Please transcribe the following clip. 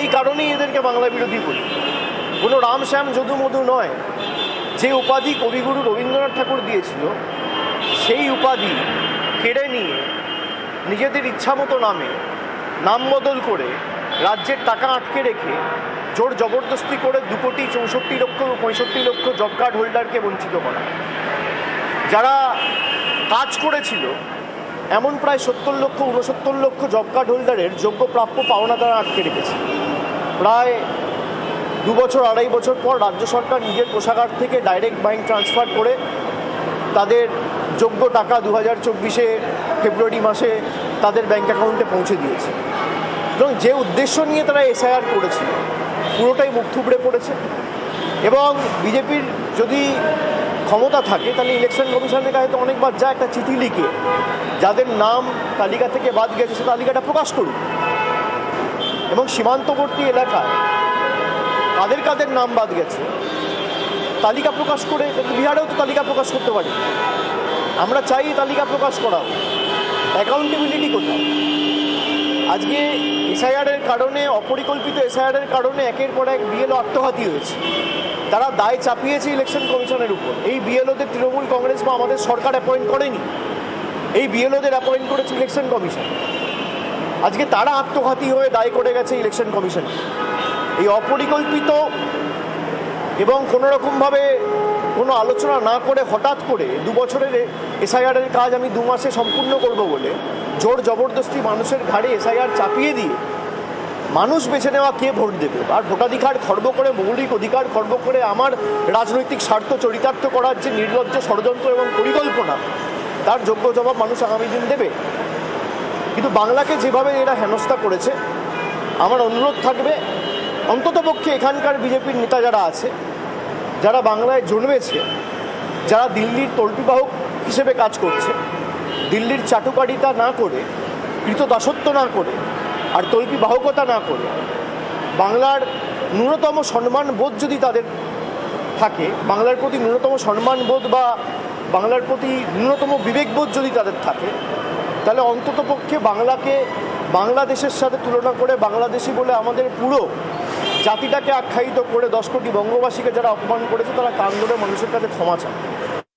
এই কারণেই এদেরকে বাংলা বিরোধী বলি। কোনো রাম শ্যাম যদু মধু নয়। যে উপাধি কবিগুরু রবীন্দ্রনাথ ঠাকুর দিয়েছিল সেই উপাধি কেড়ে নিয়ে নিজেদের ইচ্ছামতো নাম বদল করে রাজ্যের টাকা আটকে রেখে জোর জবরদস্তি করে 2,64,65,00,000 জব কার্ড হোল্ডারকে বঞ্চিত করা। যারা কাজ করেছিল এমন প্রায় 70,00,000-69,00,000 জব কার্ড হোল্ডারের যোগ্য প্রাপ্য পাওনা তারা আটকে রেখেছে। প্রায় 2 বছর 2.5 বছর পর রাজ্য সরকার নিজের কোষাগার থেকে ডাইরেক্ট ব্যাংক ট্রান্সফার করে তাদের যোগ্য টাকা 2024 ফেব্রুয়ারি মাসে তাদের ব্যাংক অ্যাকাউন্টে পৌঁছে দিয়েছে। এবং যে উদ্দেশ্য নিয়ে তারা এসআইআর করেছিল পুরোটাই মুখ থুবড়ে পড়েছে। এবং বিজেপির যদি ক্ষমতা থাকে তাহলে ইলেকশন কমিশনের কাছে তো অনেকবার যা একটা চিঠি লিখে যাদের নাম তালিকা থেকে বাদ গেছে সে তালিকাটা প্রকাশ করুক, এবং সীমান্তবর্তী এলাকায় কাদের কাদের নাম বাদ গেছে তালিকা প্রকাশ করে, বিহারেও তো তালিকা প্রকাশ করতে পারে। আমরা চাই তালিকা প্রকাশ করা, অ্যাকাউন্টেবিলিটি কোথায়? আজকে এসআইআরের কারণে, অপরিকল্পিত এসআইআরের কারণে একের পর এক বিএলও আত্মঘাতী হয়েছে। তারা দায় চাপিয়েছে ইলেকশন কমিশনের উপর। এই বিএলওদের তৃণমূল কংগ্রেস বা আমাদের সরকার অ্যাপয়েন্ট করেনি, এই বিএলওদের অ্যাপয়েন্ট করেছে ইলেকশন কমিশন। আজকে তারা আত্মঘাতী হয়ে দায় করে গেছে ইলেকশন কমিশন। এই অপরিকল্পিত এবং কোনোরকমভাবে কোনো আলোচনা না করে হঠাৎ করে 2 বছরের এসআইআরের কাজ আমি 2 মাসে সম্পূর্ণ করব বলে জোর জবরদস্তি মানুষের ঘাড়ে এসআইআর চাপিয়ে দিয়ে মানুষ বেছে নেওয়া কে ভোট দেবে, আর ভোটাধিকার খর্ব করে, মৌলিক অধিকার খর্ব করে আমার রাজনৈতিক স্বার্থ চরিতার্থ করার যে নির্লজ্জ ষড়যন্ত্র এবং পরিকল্পনা, তার যোগ্য জবাব মানুষ আগামী দিন দেবে। কিন্তু বাংলাকে যেভাবে এরা হেনস্থা করেছে, আমার অনুরোধ থাকবে অন্ততপক্ষে এখানকার বিজেপির নেতা যারা আছে, যারা বাংলায় জন্মেছে, যারা দিল্লির তল্পিবাহক হিসেবে কাজ করছে, দিল্লির চাটুকারিতা না করে, কৃতদাসত্ব না করে আর তল্পিবাহকতা না করে বাংলার ন্যূনতম সম্মানবোধ যদি তাদের থাকে, বাংলার প্রতি ন্যূনতম সম্মানবোধ বা বাংলার প্রতি ন্যূনতম বিবেকবোধ যদি তাদের থাকে, তাহলে অন্ততপক্ষে বাংলাকে বাংলাদেশের সাথে তুলনা করে বাংলাদেশি বলে আমাদের পুরো জাতিটাকে আখ্যায়িত করে 10 কোটি বঙ্গবাসীকে যারা অপমান করেছে তারা কান ধরে মানুষের কাছে ক্ষমা চায়।